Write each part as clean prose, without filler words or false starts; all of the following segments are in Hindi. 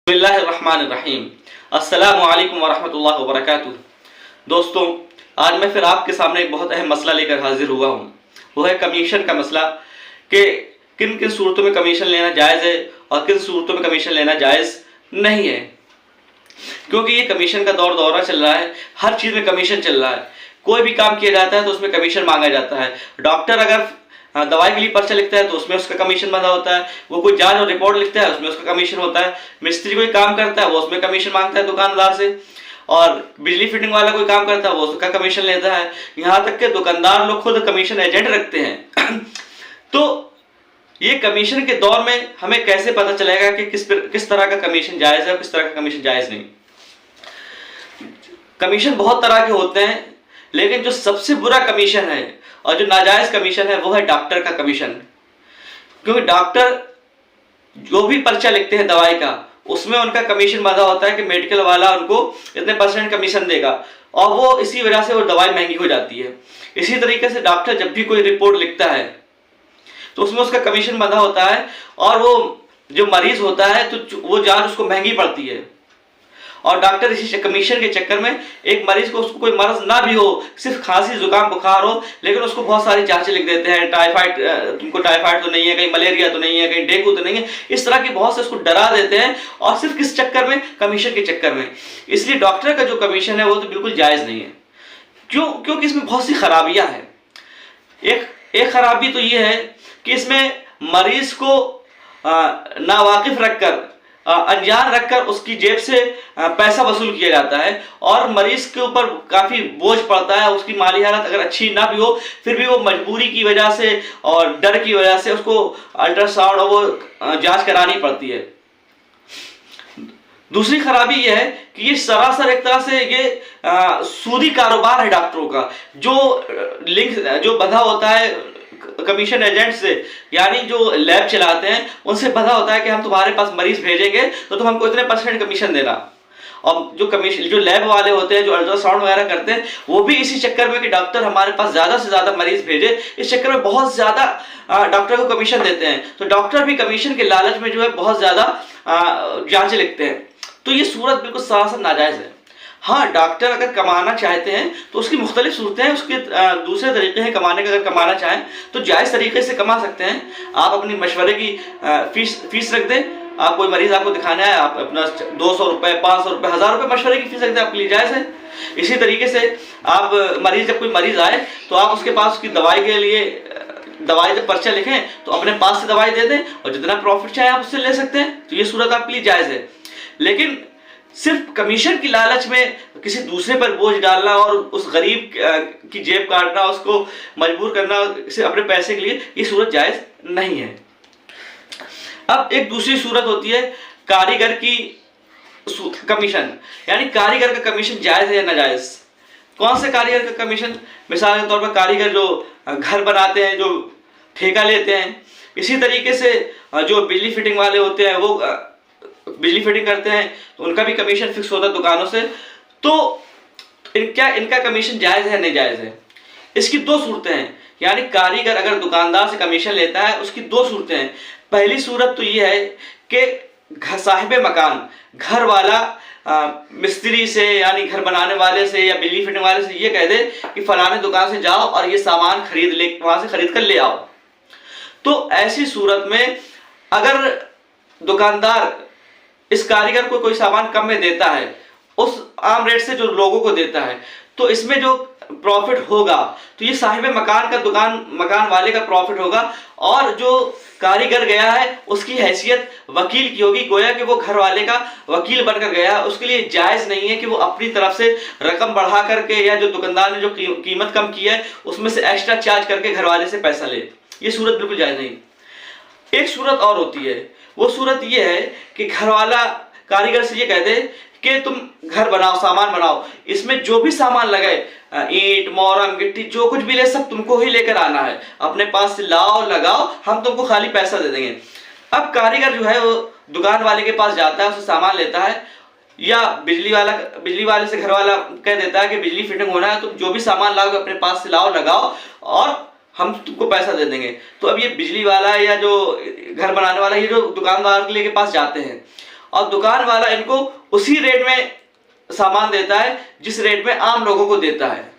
बिस्मिल्लाहिर्रहमानिर्रहीम। अस्सलामु अलैकुम वरहमतुल्लाहि वबरकातुहू। दोस्तों, आज मैं फिर आपके सामने एक बहुत अहम मसला लेकर हाजिर हुआ हूँ। वो है कमीशन का मसला कि किन किन सूरतों में कमीशन लेना जायज़ है और किन सूरतों में कमीशन लेना जायज़ नहीं है। क्योंकि ये कमीशन का दौरा चल रहा है, हर चीज़ में कमीशन चल रहा है। कोई भी काम किया जाता है तो उसमें कमीशन मांगा जाता है। डॉक्टर अगर दवाई के लिए पर्चा लिखता है तो उसमें उसका कमीशन बंधा होता है। वो कोई जांच और रिपोर्ट लिखता है उसमें उसका कमीशन होता है। मिस्त्री कोई काम करता है वो उसमें कमीशन मांगता है दुकानदार से, और बिजली फिटिंग वाला कोई काम करता है वो उसका कमीशन लेता है। यहाँ तक कि दुकानदार लोग खुद कमीशन एजेंट रखते हैं। तो ये कमीशन के दौर में हमें कैसे पता चलेगा कि किस तरह का कमीशन जायज़ है और किस तरह का कमीशन जायज़ नहीं। कमीशन बहुत तरह के होते हैं, लेकिन जो सबसे बुरा कमीशन है और जो नाजायज कमीशन है वो है डॉक्टर का कमीशन। क्योंकि डॉक्टर जो भी पर्चा लिखते हैं दवाई का उसमें उनका कमीशन बंधा होता है कि मेडिकल वाला उनको इतने % कमीशन देगा, और वो इसी वजह से वो दवाई महंगी हो जाती है। इसी तरीके से डॉक्टर जब भी कोई रिपोर्ट लिखता है तो उसमें उसका कमीशन बंधा होता है, और वो जो मरीज होता है तो वो जांच उसको महंगी पड़ती है। और डॉक्टर इसी कमीशन के चक्कर में एक मरीज को उसको कोई मर्ज ना भी हो, सिर्फ खांसी जुकाम बुखार हो, लेकिन उसको बहुत सारी जांचें लिख देते हैं। टाइफाइड, तुमको टाइफाइड तो नहीं है, कहीं मलेरिया तो नहीं है, कहीं डेंगू तो नहीं है। इस तरह की बहुत से उसको डरा देते हैं, और सिर्फ किस चक्कर में, कमीशन के चक्कर में। इसलिए डॉक्टर का जो कमीशन है वो तो बिल्कुल जायज़ नहीं है। क्योंकि इसमें बहुत सी खराबियां हैं। एक खराबी तो ये है कि इसमें मरीज को नावाकिफ रखकर, अनजान रखकर उसकी जेब से पैसा वसूल किया जाता है, और मरीज के ऊपर काफ़ी बोझ पड़ता है। उसकी माली हालत अगर अच्छी ना भी हो, फिर भी वो मजबूरी की वजह से और डर की वजह से उसको अल्ट्रासाउंड और वो जांच करानी पड़ती है। दूसरी खराबी यह है कि ये सरासर एक तरह से ये सूदी कारोबार है डॉक्टरों का, जो लिंक जो बंधा होता है कमीशन एजेंट से, यानी जो लैब चलाते हैं उनसे बंधा होता है कि हम तुम्हारे पास मरीज भेजेंगे तो तुम हमको इतने % कमीशन देना। और जो लैब वाले होते हैं, जो अल्ट्रासाउंड वगैरह करते हैं, वो भी इसी चक्कर में कि डॉक्टर हमारे पास ज़्यादा से ज़्यादा मरीज भेजे, इस चक्कर में बहुत ज़्यादा डॉक्टर को कमीशन देते हैं। तो डॉक्टर भी कमीशन के लालच में जो है बहुत ज़्यादा जांचें लिखते हैं। तो ये सूरत बिल्कुल सरासर नाजायज़ है। हाँ, डॉक्टर अगर कमाना चाहते हैं तो उसकी मुख्तलिफ सूरतें हैं, उसके दूसरे तरीके हैं कमाने के। अगर कमाना चाहें तो जायज़ तरीके से कमा सकते हैं। आप अपनी मशवरे की फीस रख दें। आप कोई मरीज़ आपको दिखाना है, आप अपना 200 रुपये, 500 रुपये, 1000 रुपये मशवरे की फीस रख दें, आपके लिए जायज़ है। इसी तरीके से आप जब कोई मरीज़ आए तो आप उसके पास उसकी दवाई के लिए दवाई जब पर्चा लिखें तो अपने पास से दवाई दे दें, और जितना प्रॉफिट चाहे आप उससे ले सकते हैं। तो ये सूरत आपके लिए जायज़ है। लेकिन सिर्फ कमीशन की लालच में किसी दूसरे पर बोझ डालना और उस गरीब की जेब काटना, उसको मजबूर करना सिर्फ अपने पैसे के लिए, ये सूरत जायज़ नहीं है। अब एक दूसरी सूरत होती है कारीगर की कमीशन, यानी कारीगर का कमीशन जायज़ है या नाजायज़। कौन से कारीगर का कमीशन? मिसाल के तौर पर कारीगर जो घर बनाते हैं, जो ठेका लेते हैं। इसी तरीके से जो बिजली फिटिंग वाले होते हैं वो बिजली फिटिंग करते हैं तो उनका भी कमीशन फिक्स होता है दुकानों से। तो इनका कमीशन जायज़ है नहीं जायज़ है? इसकी दो सूरतें हैं। यानी कारीगर अगर दुकानदार से कमीशन लेता है उसकी दो सूरतें हैं। पहली सूरत तो ये है कि साहिब मकान, घर वाला मिस्त्री से, यानी घर बनाने वाले से या बिजली फिटिंग वाले से ये कह दे कि फलाने दुकान से जाओ और ये सामान वहाँ से खरीद कर ले आओ। तो ऐसी सूरत में अगर दुकानदार इस कारीगर को कोई सामान कम में देता है उस आम रेट से जो लोगों को देता है, तो इसमें जो प्रॉफिट होगा तो ये साहिब मकान वाले का प्रॉफिट होगा, और जो कारीगर गया है उसकी हैसियत वकील की होगी, गोया कि वो घर वाले का वकील बनकर गया है। उसके लिए जायज़ नहीं है कि वो अपनी तरफ से रकम बढ़ा करके, या जो दुकानदार ने जो कीमत कम की है उसमें से एक्स्ट्रा चार्ज करके घर वाले से पैसा ले। ये सूरत बिल्कुल जायज़ नहीं। एक सूरत और होती है, वो सूरत ये है कि घर वाला कारीगर से ये कह दे कि तुम घर बनाओ, सामान बनाओ, इसमें जो भी सामान लगे, ईंट, मोरम, गिट्टी, जो कुछ भी ले, सब तुमको ही लेकर आना है, अपने पास से लाओ, लगाओ, हम तुमको खाली पैसा दे देंगे। अब कारीगर जो है वो दुकान वाले के पास जाता है, उससे सामान लेता है, या बिजली वाले से घर वाला कह देता है कि बिजली फिटिंग होना है, तुम जो भी सामान लाओगे अपने पास से लाओ, लगाओ, और हम तुमको पैसा दे देंगे। तो अब ये बिजली वाला या जो घर बनाने वाला, ये जो दुकानदार के पास जाते हैं और दुकान वाला इनको उसी रेट में सामान देता है जिस रेट में आम लोगों को देता है।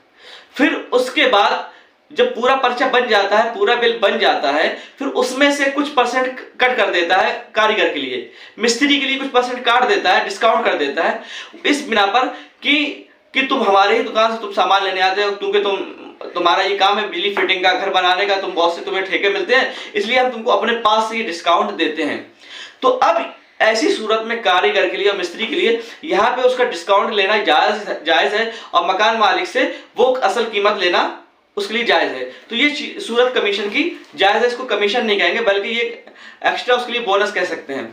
फिर उसके बाद जब पूरा पर्चा बन जाता है, पूरा बिल बन जाता है, फिर उसमें से कुछ परसेंट कट कर देता है कारीगर के लिए, मिस्त्री के लिए कुछ परसेंट काट देता है, डिस्काउंट कर देता है, इस बिना पर कि तुम हमारे ही दुकान से तुम सामान लेने आते हो, क्योंकि तुम्हारा ये काम है बिजली फिटिंग का, घर बनाने का, तुम बहुत से तुम्हें ठेके मिलते हैं, इसलिए हम तुमको अपने पास से ये डिस्काउंट देते हैं। तो अब ऐसी सूरत में कारीगर के लिए और मिस्त्री के लिए यहाँ पे उसका डिस्काउंट लेना जायज है और मकान मालिक से वो असल कीमत लेना उसके लिए जायज है। तो ये सूरत कमीशन की जायज है, इसको कमीशन नहीं कहेंगे बल्कि ये एक्स्ट्रा उसके लिए बोनस कह सकते हैं।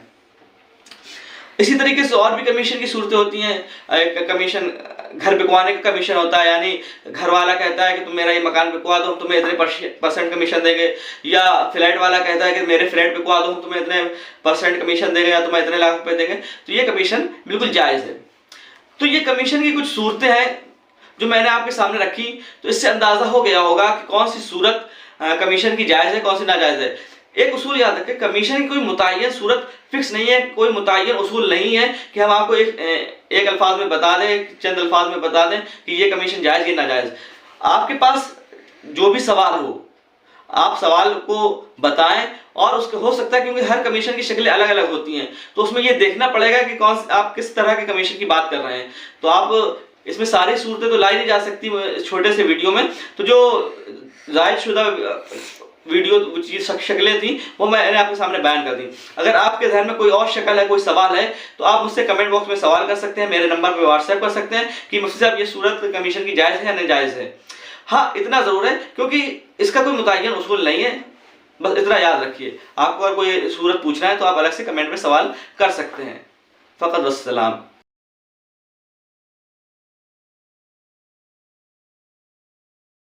इसी तरीके से और भी कमीशन की सूरतें होती हैं। कमीशन घर बिकवाने का कमीशन होता है, यानी घर वाला कहता है कि तुम मेरा ये मकान बिकवा दो, हम तुम्हें इतने परसेंट कमीशन देंगे, या फ्लैट वाला कहता है कि मेरे फ्लैट बिकवा दो, हम तुम्हें इतने परसेंट कमीशन देंगे, या तुम्हें इतने लाख रुपए देंगे। तो ये कमीशन बिल्कुल जायज़ है। तो ये कमीशन की कुछ सूरतें हैं जो मैंने आपके सामने रखी, तो इससे अंदाजा हो गया होगा कि कौन सी सूरत कमीशन की जायज़ है, कौन सी नाजायज़ है। एक उसूल याद रखें, कमीशन की कोई मुतय्यन सूरत फिक्स नहीं है, कोई मुतय्यन उसूल नहीं है कि हम आपको एक अल्फाज में बता दें, चंद अल्फाज में बता दें कि ये कमीशन जायज़ या नाजायज़। आपके पास जो भी सवाल हो आप सवाल को बताएं, और उसके हो सकता है क्योंकि हर कमीशन की शक्लें अलग अलग होती हैं, तो उसमें ये देखना पड़ेगा कि आप किस तरह के कमीशन की बात कर रहे हैं। तो आप इसमें सारी सूरतें तो लाई नहीं जा सकती छोटे से वीडियो में, तो जो जायज़ शुदा वीडियो शक्लें थी वो मैंने आपके सामने बयान कर दी। अगर आपके ध्यान में कोई और शक्ल है, कोई सवाल है, तो आप मुझसे कमेंट बॉक्स में सवाल कर सकते हैं, मेरे नंबर पर व्हाट्सएप कर सकते हैं कि मुफ्ती साहब ये सूरत कमीशन की जायज़ है या नाजायज़ है। हाँ, इतना ज़रूर है क्योंकि इसका कोई मुतय्यन उसूल नहीं है, बस इतना याद रखिए। आपको अगर कोई सूरत पूछना है तो आप अलग से कमेंट में सवाल कर सकते हैं। फ़कत वस्सलाम।